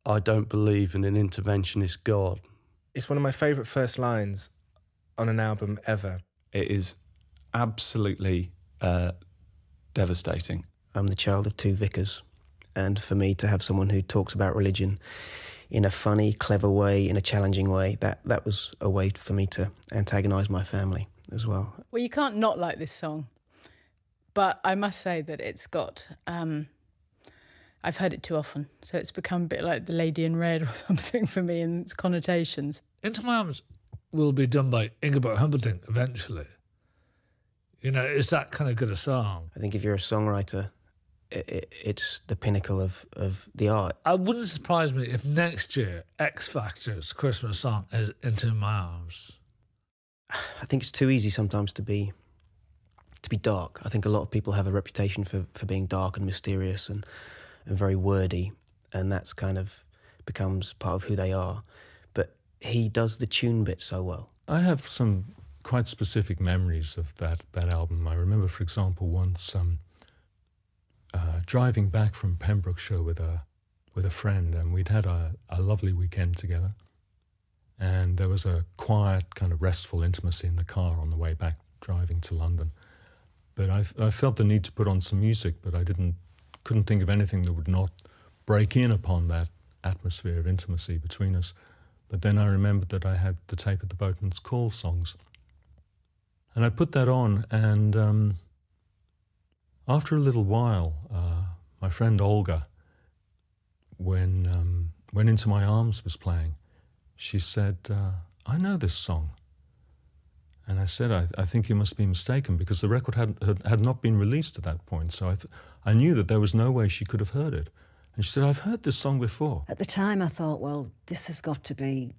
I don't believe in an interventionist God. It's one of my favourite first lines on an album ever. It is absolutely devastating. I'm the child of two vicars, and for me to have someone who talks about religion in a funny, clever way, in a challenging way, that was a way for me to antagonise my family as well. Well, you can't not like this song, but I must say that it's got... I've heard it too often, so it's become a bit like The Lady in Red or something for me in its connotations. Into My Arms will be done by Ingeborg Humperdinck eventually. You know, it's that kind of good a song. I think if you're a songwriter, it's the pinnacle of the art. It wouldn't surprise me if next year X Factor's Christmas song is Into My Arms. I think it's too easy sometimes to be dark. I think a lot of people have a reputation for being dark and mysterious and very wordy, and that's kind of becomes part of who they are. But he does the tune bit so well. I have some quite specific memories of that album. I remember, for example, once driving back from Pembrokeshire with a friend, and we'd had a lovely weekend together, and there was a quiet, kind of restful intimacy in the car on the way back driving to London. But I felt the need to put on some music, but I couldn't think of anything that would not break in upon that atmosphere of intimacy between us. But then I remembered that I had the tape of the Boatman's Call songs. And I put that on, and after a little while, my friend Olga, when Into My Arms was playing, she said, I know this song. And I said, I think you must be mistaken, because the record had not been released at that point. So I knew that there was no way she could have heard it. And she said, I've heard this song before. At the time, I thought, well, this has got to be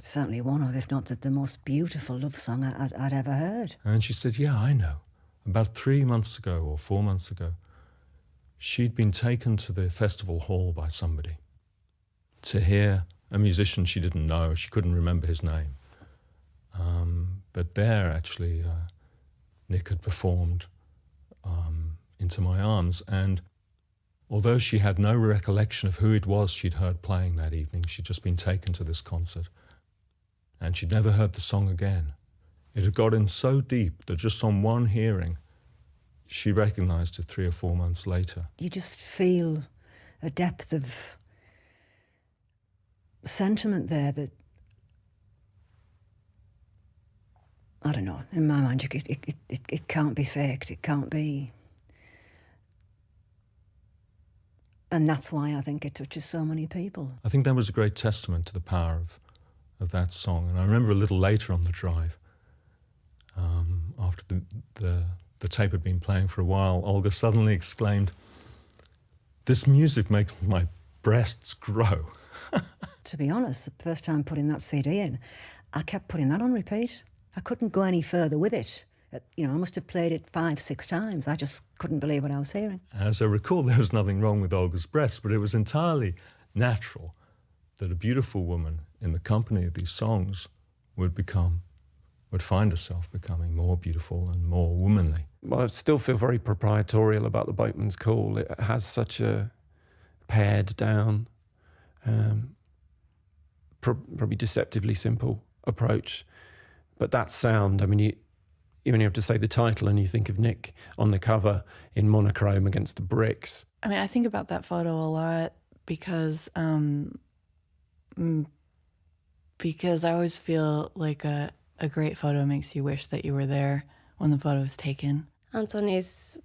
certainly one of, if not the most beautiful love song I'd ever heard. And she said, yeah, I know. About 3 months ago or 4 months ago, she'd been taken to the festival hall by somebody to hear a musician she didn't know. She couldn't remember his name. But there, actually, Nick had performed Into My Arms, and although she had no recollection of who it was she'd heard playing that evening, she'd just been taken to this concert, and she'd never heard the song again. It had got in so deep that just on one hearing, she recognised it 3 or 4 months later. You just feel a depth of sentiment there that, I don't know, in my mind, it can't be faked, it can't be. And that's why I think it touches so many people. I think that was a great testament to the power of that song. And I remember a little later on the drive, after the tape had been playing for a while, Olga suddenly exclaimed, "This music makes my breasts grow." To be honest, the first time putting that CD in, I kept putting that on repeat. I couldn't go any further with it. I must have played it 5-6 times. I just couldn't believe what I was hearing. As I recall, there was nothing wrong with Olga's breasts, but it was entirely natural that a beautiful woman in the company of these songs would find herself becoming more beautiful and more womanly. Well, I still feel very proprietorial about the Boatman's Call. It has such a pared down, probably deceptively simple approach. But that sound, I mean, you only have to say the title and you think of Nick on the cover in monochrome against the bricks. I mean, I think about that photo a lot because I always feel like a great photo makes you wish that you were there when the photo was taken. Anton has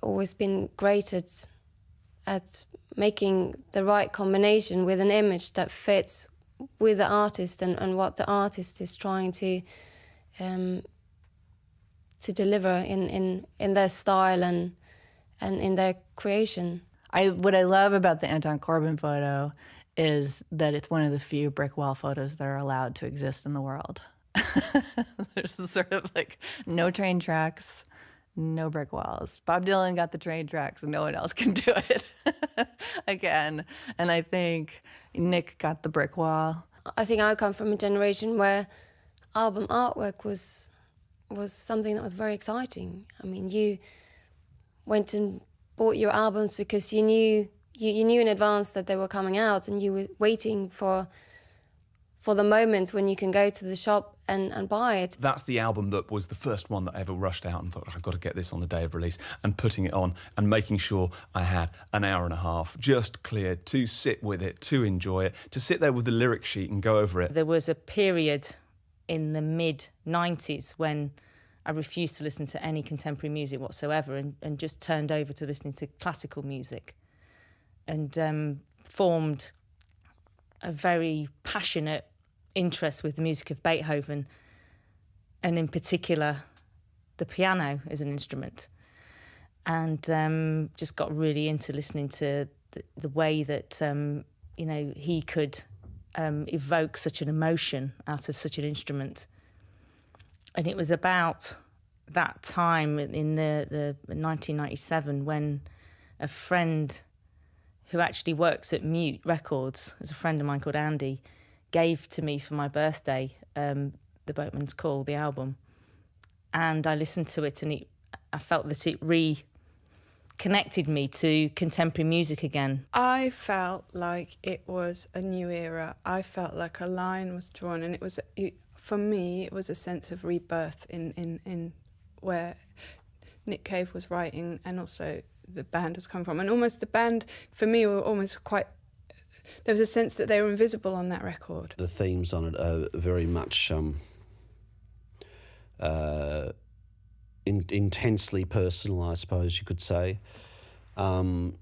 always been great at making the right combination with an image that fits with the artist and what the artist is trying to deliver in their style and in their creation. What I love about the Anton Corbijn photo is that it's one of the few brick wall photos that are allowed to exist in the world. There's sort of like no train tracks, no brick walls. Bob Dylan got the train tracks and no one else can do it again. And I think Nick got the brick wall. I think I come from a generation where album artwork was something that was very exciting. I mean, you went and bought your albums because you knew you knew in advance that they were coming out, and you were waiting for the moment when you can go to the shop and buy it. That's the album that was the first one that I ever rushed out and thought, I've got to get this on the day of release, and putting it on and making sure I had an hour and a half just cleared to sit with it, to enjoy it, to sit there with the lyric sheet and go over it. There was a period in the mid-90s when I refused to listen to any contemporary music whatsoever and just turned over to listening to classical music, and formed a very passionate interest with the music of Beethoven, and in particular the piano as an instrument, and just got really into listening to the way that he could evoke such an emotion out of such an instrument. And it was about that time in the 1997 when a friend who actually works at Mute Records, as a friend of mine called Andy, gave to me for my birthday The Boatman's Call, the album. And I listened to it, and I felt that it reconnected me to contemporary music again. I felt like it was a new era. I felt like a line was drawn, and it was, for me, it was a sense of rebirth in where Nick Cave was writing, and also the band was coming from. And almost the band, for me, were almost quite... There was a sense that they were invisible on that record. The themes on it are very much intensely personal, I suppose you could say. And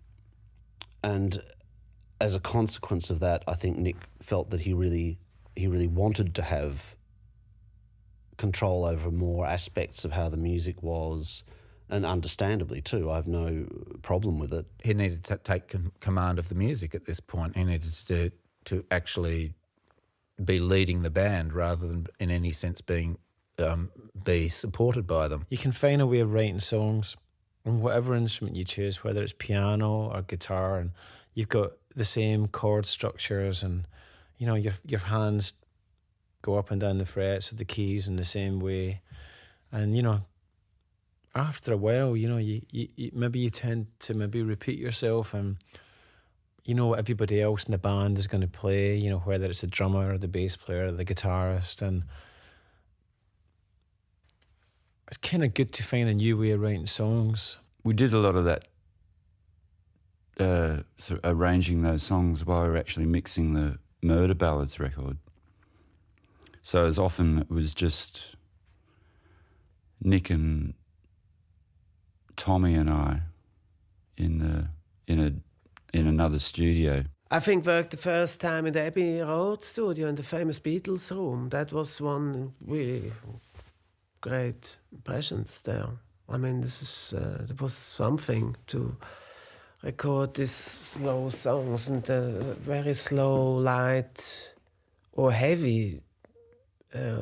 as a consequence of that, I think Nick felt that he really wanted to have control over more aspects of how the music was, and understandably too. I have no problem with it. He needed to take command of the music at this point. He needed to actually be leading the band rather than in any sense be supported by them. You can find a way of writing songs on whatever instrument you choose, whether it's piano or guitar, and you've got the same chord structures, and your hands go up and down the frets of the keys in the same way, and after a while, you maybe you tend to maybe repeat yourself, and everybody else in the band is going to play, whether it's the drummer or the bass player or the guitarist, and it's kind of good to find a new way of writing songs. We did a lot of that, sort of arranging those songs while we were actually mixing the Murder Ballads record. So as often it was just Nick and Tommy and I in another studio. I think worked the first time in the Abbey Road studio in the famous Beatles room. That was one really great impressions there. I mean, it was something to record these slow songs and very slow, light or heavy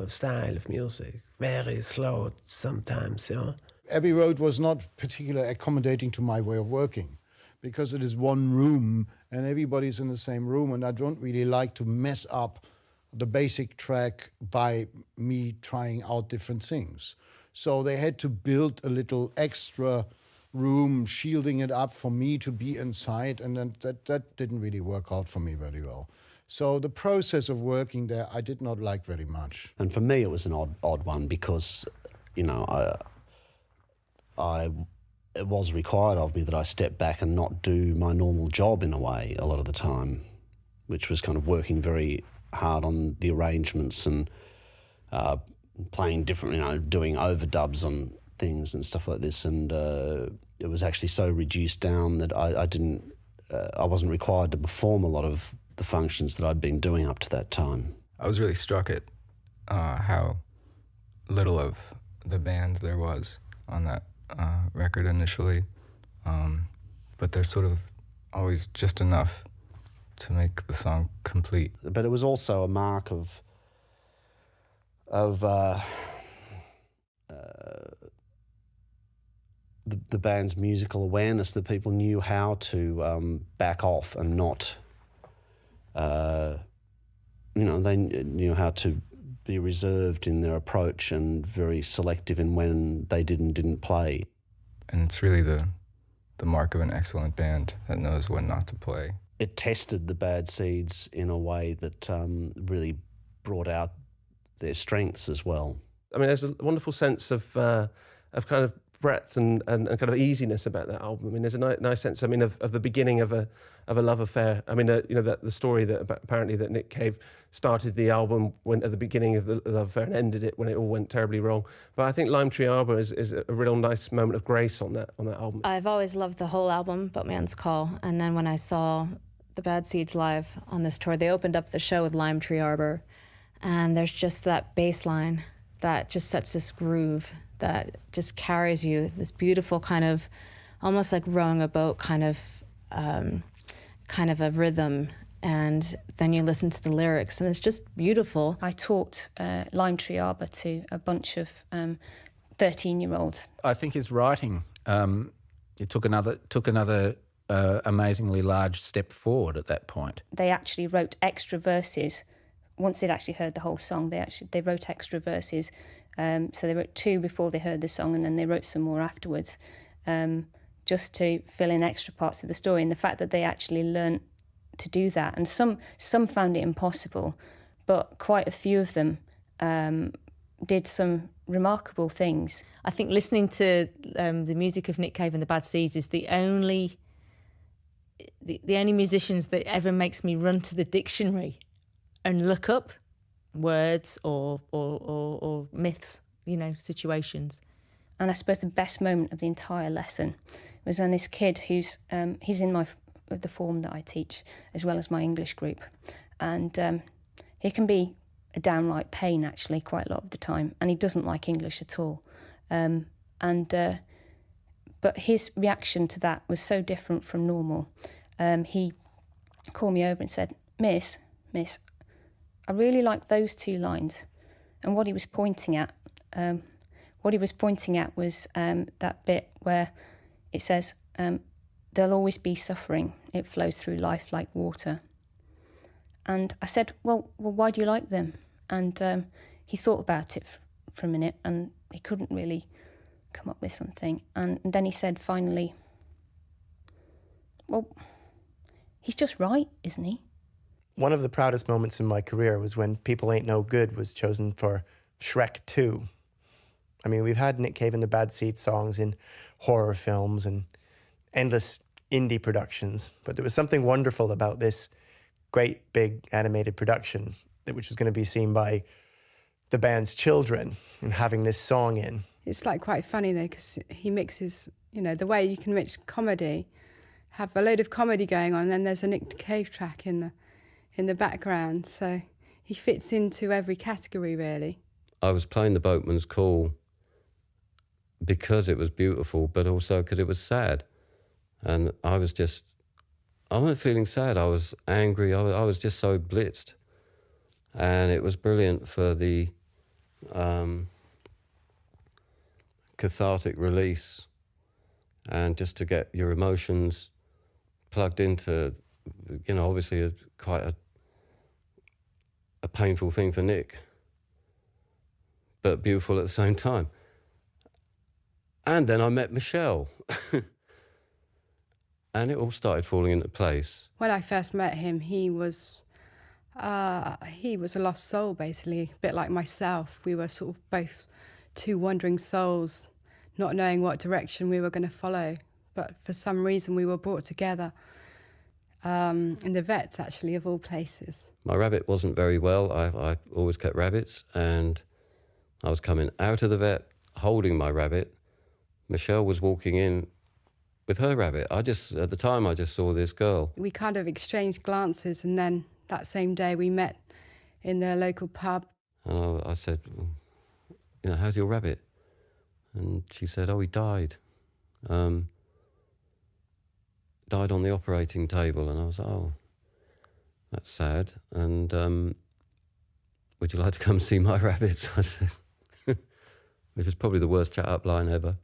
style of music. Very slow sometimes, yeah. Abbey Road was not particularly accommodating to my way of working, because it is one room and everybody's in the same room, and I don't really like to mess up the basic track by me trying out different things. So they had to build a little extra room, shielding it up for me to be inside, and then that didn't really work out for me very well. So the process of working there I did not like very much. And for me it was an odd one, because it was required of me that I step back and not do my normal job in a way a lot of the time, which was kind of working very hard on the arrangements and playing different, doing overdubs on things and stuff like this. And it was actually so reduced down that I wasn't required to perform a lot of the functions that I'd been doing up to that time. I was really struck at how little of the band there was on that record initially, but there's sort of always just enough to make the song complete. But it was also a mark of the band's musical awareness, that people knew how to back off and not, they knew how to be reserved in their approach and very selective in when they didn't play. And it's really the the mark of an excellent band that knows when not to play. It tested the Bad Seeds in a way that really brought out their strengths as well. I mean, there's a wonderful sense of kind of breadth and kind of easiness about that album. I mean, there's a nice sense, I mean, of the beginning of a love affair. I mean, the story that apparently that Nick Cave started the album when at the beginning of the love affair and ended it when it all went terribly wrong. But I think Lime Tree Arbor is a real nice moment of grace on that album. I've always loved the whole album, Boatman's Call, and then when I saw the Bad Seeds live on this tour, they opened up the show with Lime Tree Arbor, and there's just that bass line that just sets this groove that just carries you, this beautiful kind of, almost like rowing a boat kind of a rhythm. And then you listen to the lyrics and it's just beautiful. I taught Lime Tree Arbor to a bunch of 13-year-olds. I think his writing, it took another amazingly large step forward at that point. They actually wrote extra verses. Once they'd actually heard the whole song, they wrote extra verses. So they wrote 2 before they heard the song, and then they wrote some more afterwards, just to fill in extra parts of the story. And the fact that they actually learnt to do that, and some found it impossible, but quite a few of them did some remarkable things. I think listening to the music of Nick Cave and the Bad Seeds is the only musicians that ever makes me run to the dictionary and look up words or myths, situations. And I suppose the best moment of the entire lesson was when this kid who's he's in the form that I teach as well as my English group, and he can be a downright pain actually quite a lot of the time, and he doesn't like English at all, but his reaction to that was so different from normal. He called me over and said, Miss, I really like those 2 lines. And what he was pointing at was that bit where it says, there'll always be suffering. It flows through life like water. And I said, well, why do you like them? And he thought about it for a minute, and he couldn't really come up with something. And then he said finally, well, he's just right, isn't he? One of the proudest moments in my career was when People Ain't No Good was chosen for Shrek 2. I mean, we've had Nick Cave and the Bad Seeds songs in horror films and endless indie productions, but there was something wonderful about this great big animated production which was going to be seen by the band's children and having this song in. It's like quite funny though, because he mixes, the way you can mix comedy, have a load of comedy going on, and then there's a Nick Cave track in the background, so he fits into every category really. I was playing the Boatman's Call because it was beautiful, but also because it was sad. And I wasn't feeling sad, I was angry, I was just so blitzed. And it was brilliant for the cathartic release and just to get your emotions plugged into, obviously quite a painful thing for Nick, but beautiful at the same time. And then I met Michelle. And it all started falling into place. When I first met him, he was a lost soul, basically, a bit like myself. We were sort of both 2 wandering souls, not knowing what direction we were going to follow. But for some reason, we were brought together in the vets, actually, of all places. My rabbit wasn't very well. I always kept rabbits, and I was coming out of the vet holding my rabbit. Michelle was walking in with her rabbit. At the time, I just saw this girl. We kind of exchanged glances, and then that same day we met in the local pub. And I said, how's your rabbit? And she said, he died. Died on the operating table. And I was, that's sad. And would you like to come see my rabbits? I said, which is probably the worst chat-up line ever.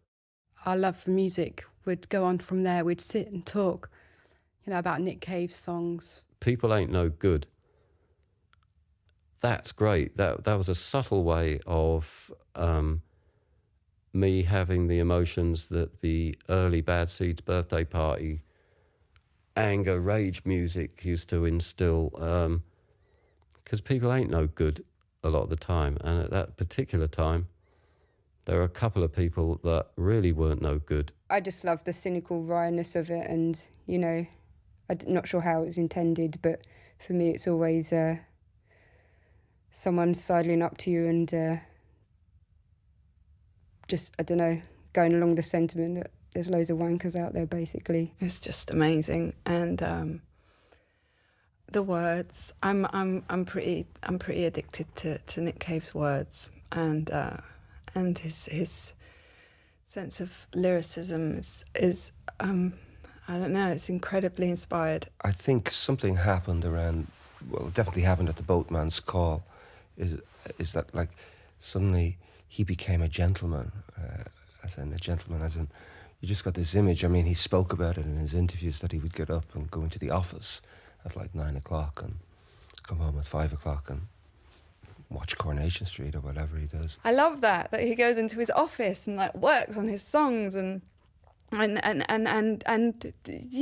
Our love for music would go on from there. We'd sit and talk, about Nick Cave songs. People Ain't No Good. That's great. That was a subtle way of me having the emotions that the early Bad Seeds birthday party, anger, rage music used to instill, because people ain't no good a lot of the time. And at that particular time, there were a couple of people that really weren't no good. I just love the cynical wryness of it, and, you know, I'm not sure how it was intended, but for me it's always someone sidling up to you and just, I don't know, going along the sentiment that there's loads of wankers out there, basically. It's just amazing, and the words. I'm pretty addicted to Nick Cave's words, and his sense of lyricism is I don't know, it's incredibly inspired. I think something happened around, well, it definitely happened at the Boatman's call, is that, like, suddenly he became a gentleman, as in you just got this image. I mean, he spoke about it in his interviews that he would get up and go into the office at like 9 o'clock and come home at 5 o'clock and watch Coronation Street or whatever he does. I love that he goes into his office and like works on his songs and you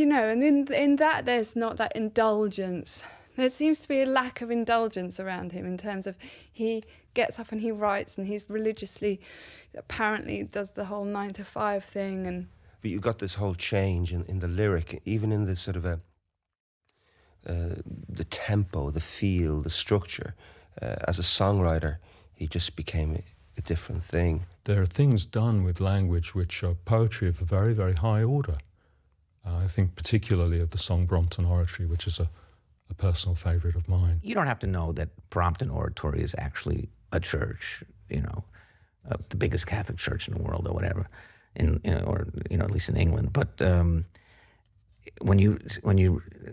know, and in that there's not that indulgence. There seems to be a lack of indulgence around him in terms of he gets up and he writes and he's religiously, apparently does the whole 9 to 5 thing. But you got this whole change in the lyric, even in the sort of the tempo, the feel, the structure. As a songwriter, he just became a different thing. There are things done with language which are poetry of a very, very high order. I think particularly of the song Brompton Oratory, which is a personal favourite of mine. You don't have to know that Brompton Oratory is actually a church, you know, the biggest Catholic church in the world or whatever, or at least in England. But when you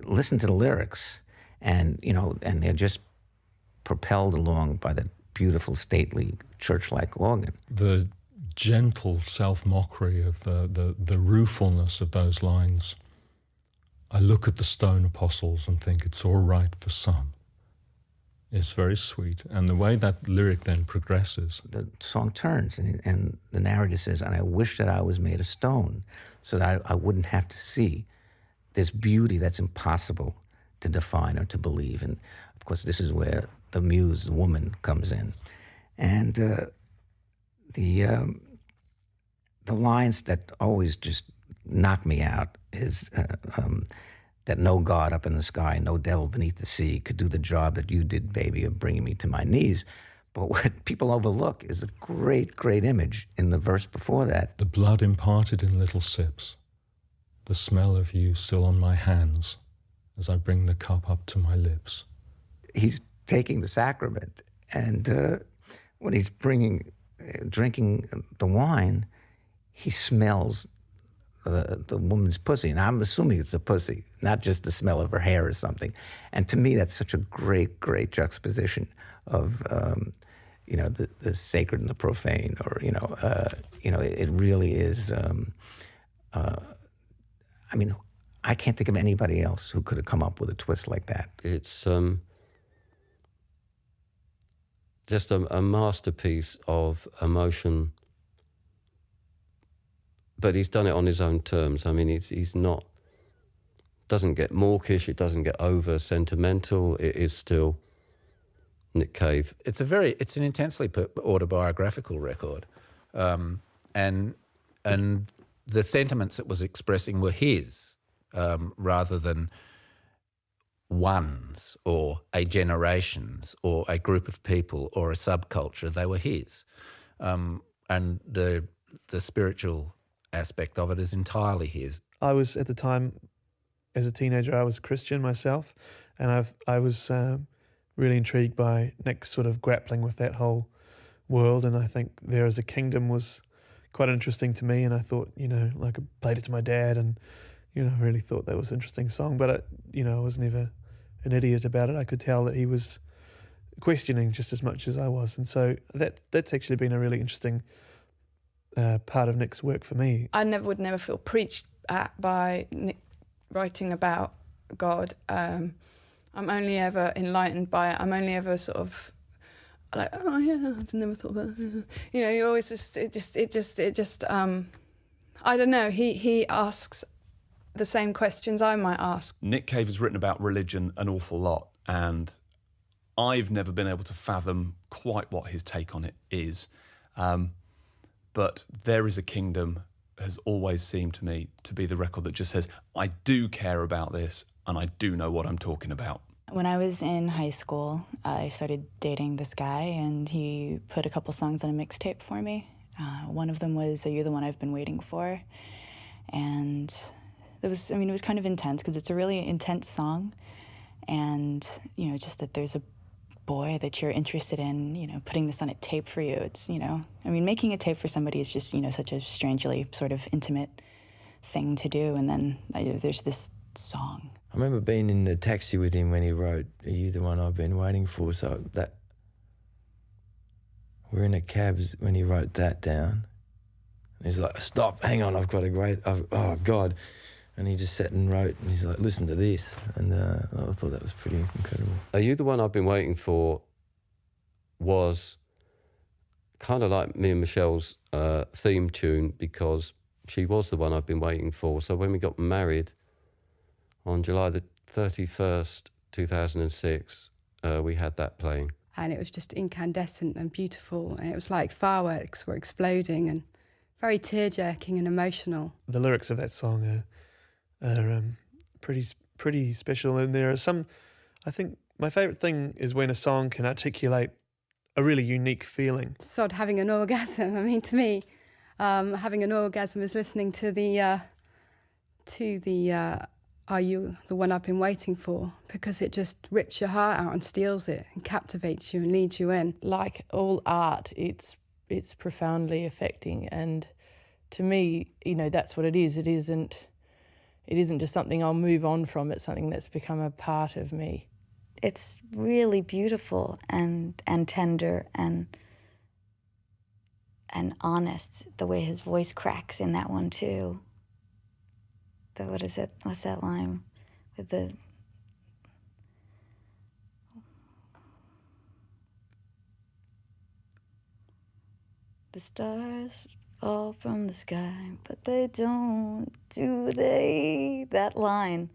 listen to the lyrics, and they're just propelled along by the beautiful, stately, church-like organ. The gentle self-mockery of the ruefulness of those lines. I look at the stone apostles and think it's all right for some. It's very sweet. And the way that lyric then progresses. The song turns and the narrator says, and I wish that I was made of stone so that I wouldn't have to see this beauty that's impossible to define or to believe. And of course, this is where the muse, the woman, comes in. And the lines that always just knock me out is that no God up in the sky, no devil beneath the sea could do the job that you did, baby, of bringing me to my knees. But what people overlook is a great, great image in the verse before that. The blood imparted in little sips, the smell of you still on my hands as I bring the cup up to my lips. He's taking the sacrament, and when he's drinking the wine, he smells the woman's pussy, and I'm assuming it's a pussy, not just the smell of her hair or something. And to me, that's such a great, great juxtaposition of the sacred and the profane, or it really is. I mean, I can't think of anybody else who could have come up with a twist like that. It's just a masterpiece of emotion. But he's done it on his own terms. I mean, he's not, doesn't get mawkish, it doesn't get over sentimental. It is still Nick Cave. It's an intensely autobiographical record, and the sentiments it was expressing were his, rather than one's or a generation's or a group of people or a subculture. They were his, and the spiritual aspect of it is entirely his. I was, at the time, as a teenager, I was a Christian myself, and I was really intrigued by Nick's sort of grappling with that whole world, and I think There Is a Kingdom was quite interesting to me, and I thought, I played it to my dad, and, really thought that was an interesting song, but, I was never an idiot about it. I could tell that he was questioning just as much as I was, and so that's actually been a really interesting part of Nick's work for me. I would never feel preached at by Nick writing about God. I'm only ever enlightened by it. I'm only ever sort of like, oh yeah, I'd never thought of that. You know, you always just I don't know. He asks the same questions I might ask. Nick Cave has written about religion an awful lot, and I've never been able to fathom quite what his take on it is. But There Is a Kingdom has always seemed to me to be the record that just says, I do care about this and I do know what I'm talking about. When I was in high school, I started dating this guy, and he put a couple songs on a mixtape for me. One of them was Are You the One I've Been Waiting For? And it was kind of intense because it's a really intense song. And, you know, just that there's a boy that you're interested in, you know, putting this on a tape for you. It's, you know, making a tape for somebody is just, you know, such a strangely sort of intimate thing to do. And then there's this song. I remember being in the taxi with him when he wrote Are You the One I've Been Waiting For? So that we're in a cab when he wrote that down. And he's like, stop, hang on, I've got a great, oh God. And he just sat and wrote, and he's like, listen to this. And I thought that was pretty incredible. Are You the One I've Been Waiting For was kind of like me and Michelle's theme tune, because she was the one I've been waiting for. So when we got married on July the 31st, 2006, we had that playing. And it was just incandescent and beautiful. And it was like fireworks were exploding and very tear-jerking and emotional. The lyrics of that song are pretty special. And there are some, I think my favourite thing is when a song can articulate a really unique feeling. Sod having an orgasm. I mean, to me, having an orgasm is listening to the Are You the One I've Been Waiting For? Because it just rips your heart out and steals it and captivates you and leads you in. Like all art, it's profoundly affecting, and to me, you know, that's what it is. It isn't just something I'll move on from. It's something that's become a part of me. It's really beautiful and tender and honest, the way his voice cracks in that one too. What is it? What's that line with the... The stars fall from the sky, but they don't, do they? That line.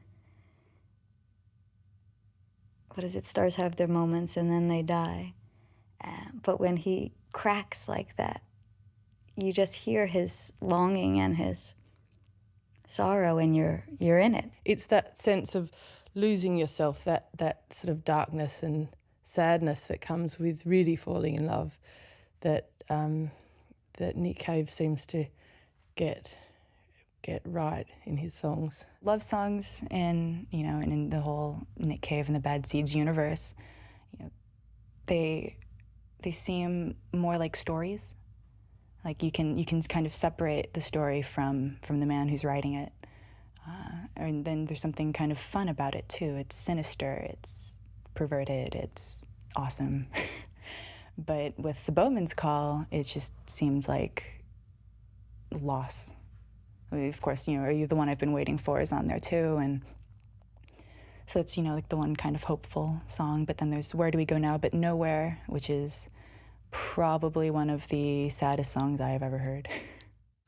What is it? Stars have their moments and then they die. But when he cracks like that, you just hear his longing and his sorrow, and you're in it. It's that sense of losing yourself, that sort of darkness and sadness that comes with really falling in love, that Nick Cave seems to get right in his songs. Love songs and in the whole Nick Cave and the Bad Seeds universe, you know, they seem more like stories. Like you can kind of separate the story from the man who's writing it. And then there's something kind of fun about it too. It's sinister, it's perverted, it's awesome. But with the Boatman's Call, it just seems like loss. I mean, of course, Are You the One I've Been Waiting For is on there too. And so it's, like the one kind of hopeful song. But then there's Where Do We Go Now But Nowhere, which is probably one of the saddest songs I have ever heard.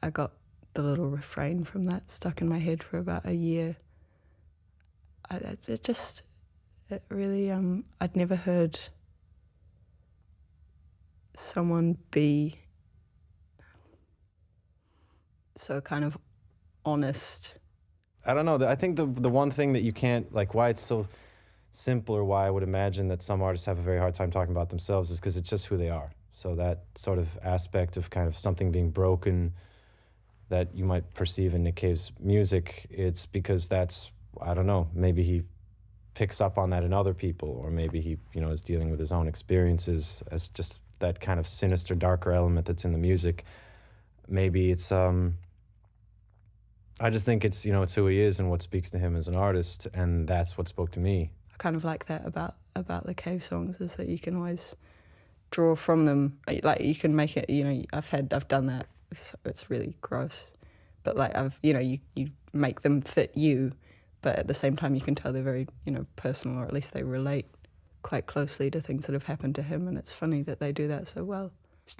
I got the little refrain from that stuck in my head for about a year. It really, I'd never heard someone be so kind of honest. I don't know. I think the one thing that you can't, like, why it's so simple, or why I would imagine that some artists have a very hard time talking about themselves, is because it's just who they are. So that sort of aspect of kind of something being broken that you might perceive in Nick Cave's music, it's because that's, I don't know, maybe he picks up on that in other people, or maybe he, is dealing with his own experiences as just that kind of sinister, darker element that's in the music. Maybe it's, I just think it's, it's who he is and what speaks to him as an artist, and that's what spoke to me. I kind of like that about the Cave songs, is that you can always draw from them. Like you can make it, I've done that. It's really gross, but like you make them fit you, but at the same time you can tell they're very, personal, or at least they relate quite closely to things that have happened to him, and it's funny that they do that so well.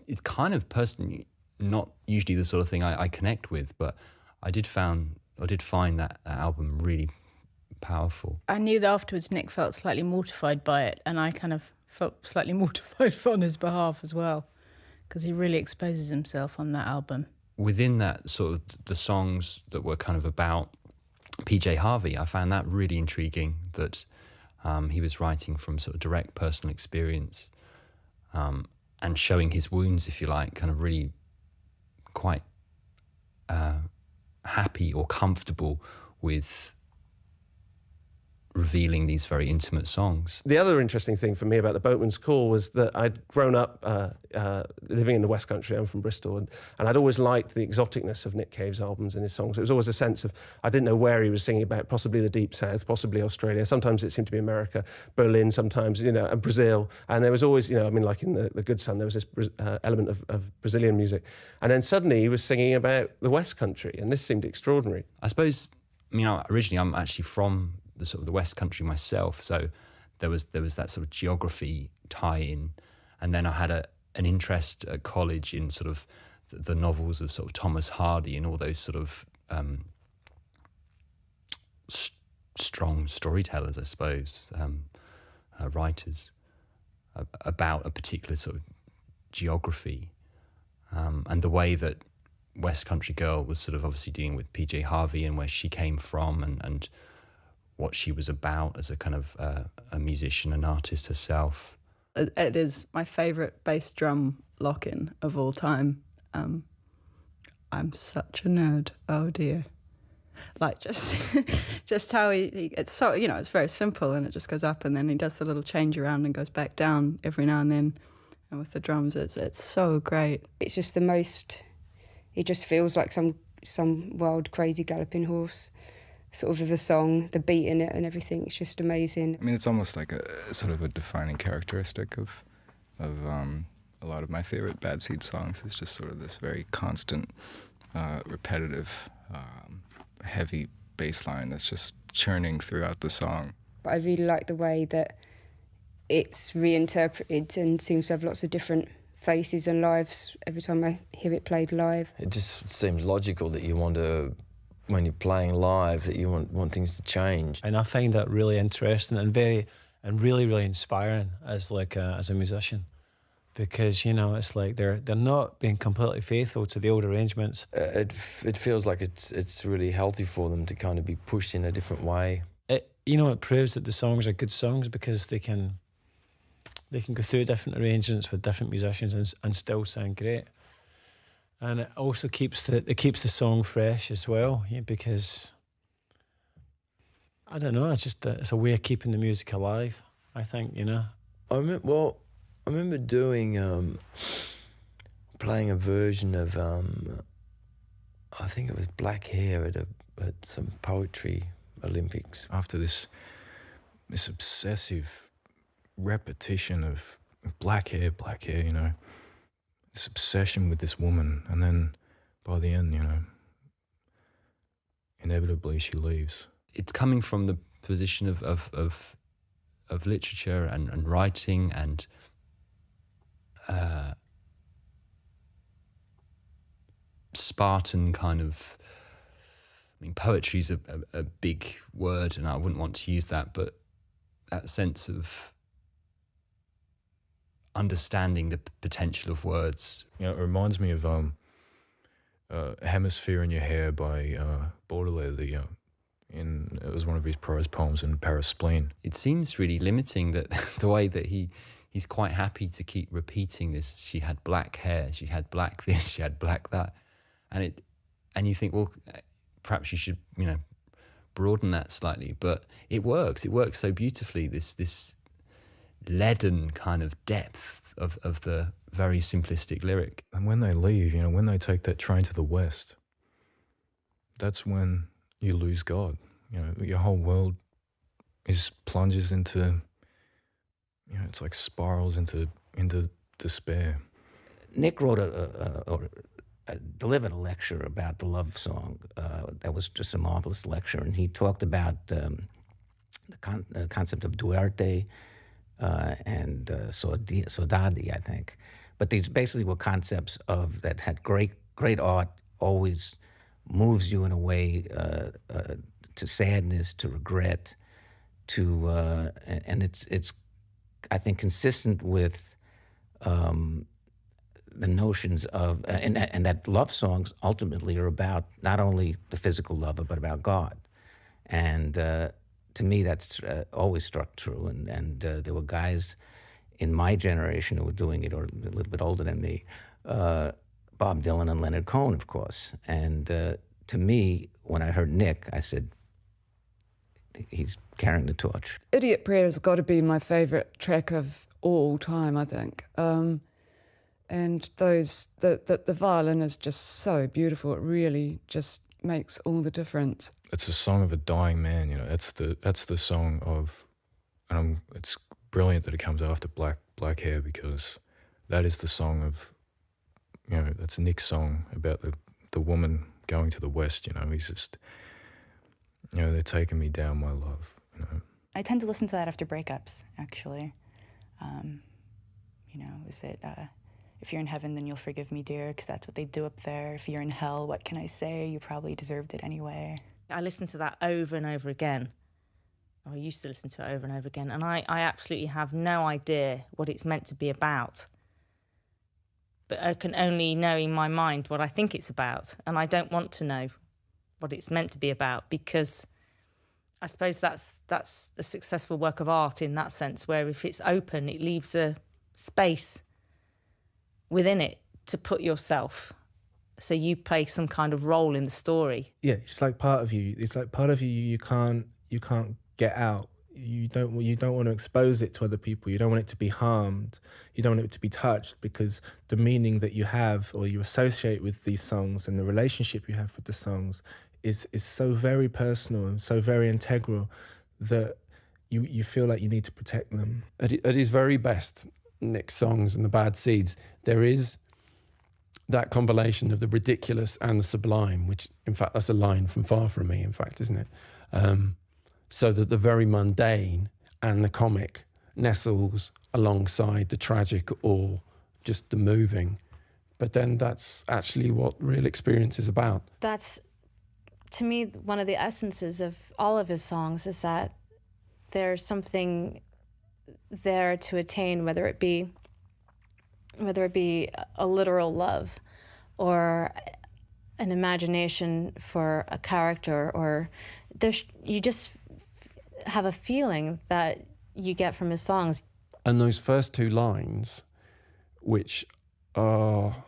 It's kind of personally not usually the sort of thing I connect with, but I did find that album really powerful. I knew that afterwards Nick felt slightly mortified by it, and I kind of felt slightly mortified on his behalf as well, because he really exposes himself on that album. Within that, sort of the songs that were kind of about PJ Harvey, I found that really intriguing, that he was writing from sort of direct personal experience and showing his wounds, if you like, kind of really quite happy or comfortable with revealing these very intimate songs. The other interesting thing for me about the Boatman's Call was that I'd grown up living in the West Country. I'm from Bristol, and I'd always liked the exoticness of Nick Cave's albums and his songs. It was always a sense of, I didn't know where he was singing about, possibly the Deep South, possibly Australia. Sometimes it seemed to be America, Berlin sometimes, and Brazil. And there was always, like in the Good Son, there was this element of Brazilian music. And then suddenly he was singing about the West Country, and this seemed extraordinary. I suppose, originally I'm actually from the sort of the West Country myself, so there was that sort of geography tie-in, and then I had an interest at college in sort of the novels of sort of Thomas Hardy and all those sort of strong storytellers, I suppose, writers about a particular sort of geography, and the way that West Country Girl was sort of obviously dealing with PJ Harvey and where she came from and what she was about as a kind of a musician and artist herself. It is my favourite bass drum lock-in of all time. I'm such a nerd. Oh dear. Like just how it's so, it's very simple, and it just goes up and then he does the little change around and goes back down every now and then. And with the drums, it's so great. It's just the most, it just feels like some wild, crazy galloping horse. Sort of the song, the beat in it and everything, it's just amazing. I mean, it's almost like a sort of a defining characteristic of a lot of my favorite Bad Seed songs. It's just sort of this very constant, repetitive, heavy bass line that's just churning throughout the song. But I really like the way that it's reinterpreted and seems to have lots of different faces and lives every time I hear it played live. It just seems logical that you want to, when you're playing live, that you want things to change. And I find that really interesting and really, really inspiring as a musician, because it's like they're not being completely faithful to the old arrangements. It feels like it's really healthy for them to kind of be pushed in a different way. It proves that the songs are good songs because they can go through different arrangements with different musicians and still sound great. And it also keeps the song fresh as well, because I don't know, it's a way of keeping the music alive, I think, I remember doing playing a version of I think it was Black Hair at some poetry Olympics. After this obsessive repetition of black hair, this obsession with this woman, and then by the end, inevitably she leaves. It's coming from the position of literature and writing and Spartan kind of. I mean, poetry's a big word, and I wouldn't want to use that, but that sense of understanding the potential of words. It reminds me of Hemisphere in Your Hair by Baudelaire. It was one of his prose poems in Paris Spleen. It seems really limiting that the way that he's quite happy to keep repeating this. She had black hair, she had black this, she had black that, and you think, well, perhaps you should broaden that slightly, but it works. It works so beautifully. This leaden kind of depth of the very simplistic lyric. And when they leave, when they take that train to the west, that's when you lose God. Your whole world plunges into, it's like spirals into despair. Nick wrote delivered a lecture about the love song. That was just a marvelous lecture, and he talked about the concept of Duarte and Saudade, I think. But these basically were concepts of that had great art, always moves you in a way to sadness, to regret, and it's I think consistent with the notions of and that love songs ultimately are about not only the physical lover but about God, and to me that's always struck true. And there were guys in my generation who were doing it, or a little bit older than me, Bob Dylan and Leonard Cohen, of course. And to me, when I heard Nick, I said, he's carrying the torch. Idiot Prayer has got to be my favourite track of all time, I think. And the violin is just so beautiful. It really just makes all the difference. It's a song of a dying man, you know. That's the song of, and it's brilliant that it comes after Black Hair, because that is the song of, you know, that's Nick's song about the woman going to the West, you know. He's just, you know, they're taking me down, my love, you know. I tend to listen to that after breakups, actually. You know, is it, if you're in heaven, then you'll forgive me, dear, because that's what they do up there. If you're in hell, what can I say? You probably deserved it anyway. I listen to that over and over again. I used to listen to it over and over again, and I absolutely have no idea what it's meant to be about. But I can only know in my mind what I think it's about, and I don't want to know what it's meant to be about, because I suppose that's a successful work of art in that sense, where if it's open, it leaves a space within it to put yourself, so you play some kind of role in the story. Yeah, it's like part of you. It's like part of you you can't get out. You don't want to expose it to other people. You don't want it to be harmed. You don't want it to be touched, because the meaning that you have or you associate with these songs and the relationship you have with the songs is so very personal and so very integral that you feel like you need to protect them. At his very best, Nick's songs and the Bad Seeds, there is that combination of the ridiculous and the sublime, which, in fact, that's a line from Far From Me, in fact, isn't it? So that the very mundane and the comic nestles alongside the tragic or just the moving. But then that's actually what real experience is about. That's, to me, one of the essences of all of his songs, is that there's something there to attain, whether it be a literal love or an imagination for a character, or you just have a feeling that you get from his songs. And those first two lines, which are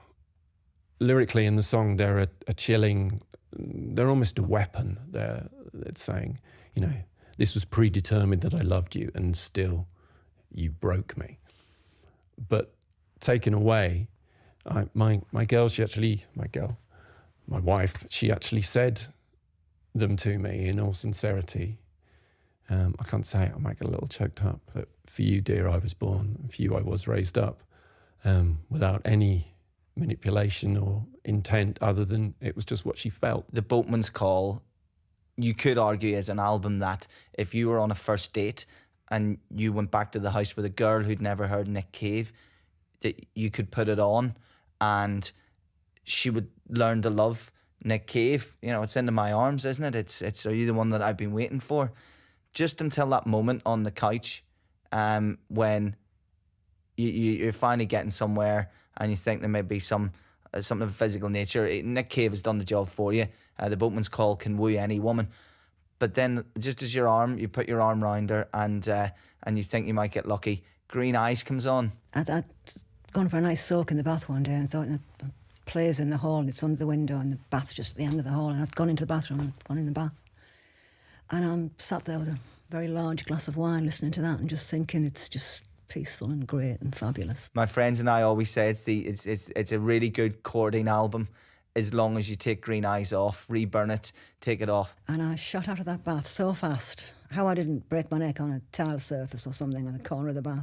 lyrically in the song, they're a chilling, they're almost a weapon. It's saying, you know, this was predetermined that I loved you and still you broke me. But taken away, my wife, she actually said them to me in all sincerity. I can't say it, I might get a little choked up, but for you, dear, I was born, and for you, I was raised up, without any manipulation or intent other than it was just what she felt. The Boatman's Call, you could argue, is an album that if you were on a first date and you went back to the house with a girl who'd never heard Nick Cave, that you could put it on and she would learn to love Nick Cave. You know, it's Into My Arms, isn't it? It's Are You the One That I've Been Waiting For? Just until that moment on the couch, when you're finally getting somewhere and you think there may be something of physical nature. Nick Cave has done the job for you. The Boatman's Call can woo any woman. But then just as you put your arm round her and you think you might get lucky, Green Eyes comes on. I'd gone for a nice soak in the bath one day and thought the play's in the hall and it's under the window and the bath's just at the end of the hall, and I'd gone into the bathroom and gone in the bath. And I'm sat there with a very large glass of wine listening to that and just thinking it's just peaceful and great and fabulous. My friends and I always say it's a really good courting album as long as you take Green Eyes off, reburn it, take it off. And I shot out of that bath so fast. How I didn't break my neck on a tile surface or something in the corner of the bath.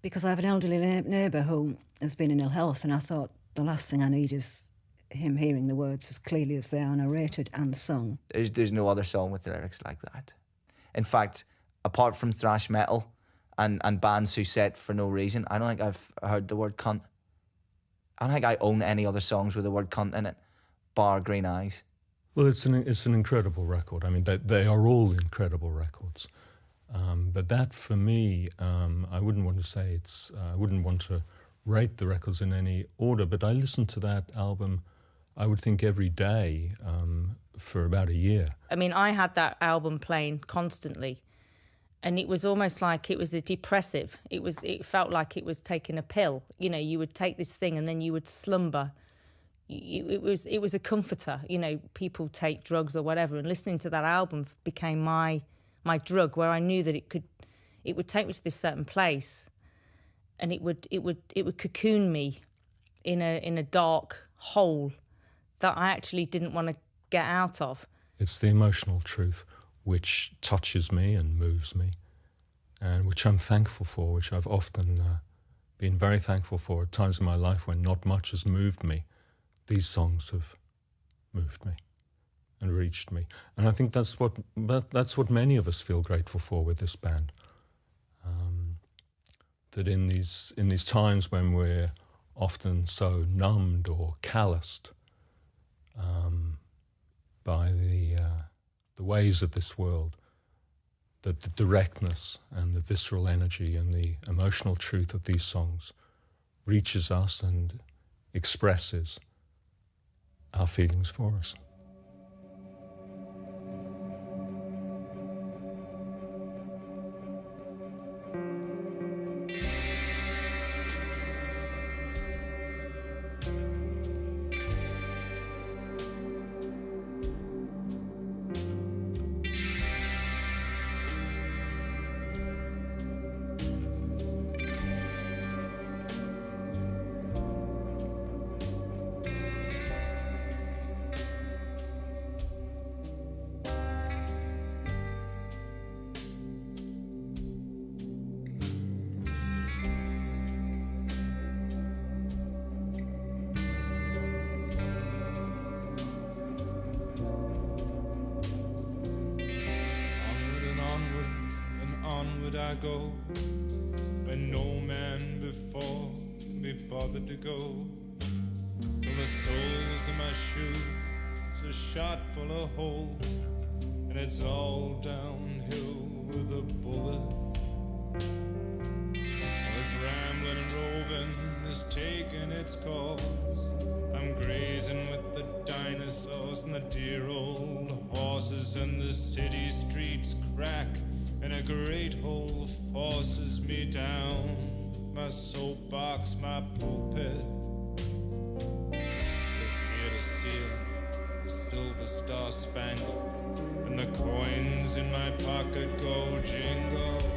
Because I have an elderly neighbour who has been in ill health, and I thought the last thing I need is him hearing the words as clearly as they are narrated and sung. There's no other song with lyrics like that. In fact, apart from thrash metal and bands who say it for no reason. I don't think I've heard the word cunt. I don't think I own any other songs with the word cunt in it, bar Green Eyes. Well, it's an incredible record. I mean, they are all incredible records. But that, for me, I wouldn't want to say I wouldn't want to rate the records in any order, but I listened to that album, I would think, every day for about a year. I mean, I had that album playing constantly, and it was almost like it was a depressive. It felt like it was taking a pill. You know, you would take this thing and then you would slumber. It was a comforter. You know, people take drugs or whatever, and listening to that album became my drug, where I knew that it would take me to this certain place, and it would cocoon me in a dark hole that I actually didn't want to get out of. It's the emotional truth which touches me and moves me, and which I'm thankful for, which I've often been very thankful for at times in my life when not much has moved me. These songs have moved me and reached me, and I think that's what many of us feel grateful for with this band. That in these times when we're often so numbed or calloused by the ways of this world, that the directness and the visceral energy and the emotional truth of these songs reaches us and expresses our feelings for us. I go when no man before can be bothered to go, till the soles of my shoes are shot full of holes, and it's all downhill with a bullet. This rambling and roving is taking its course. I'm grazing with the dinosaurs and the dear old horses, and the city streets crack and a great hole forces me down. My soapbox, my pulpit, the theater ceiling, the silver star spangled, and the coins in my pocket go jingle.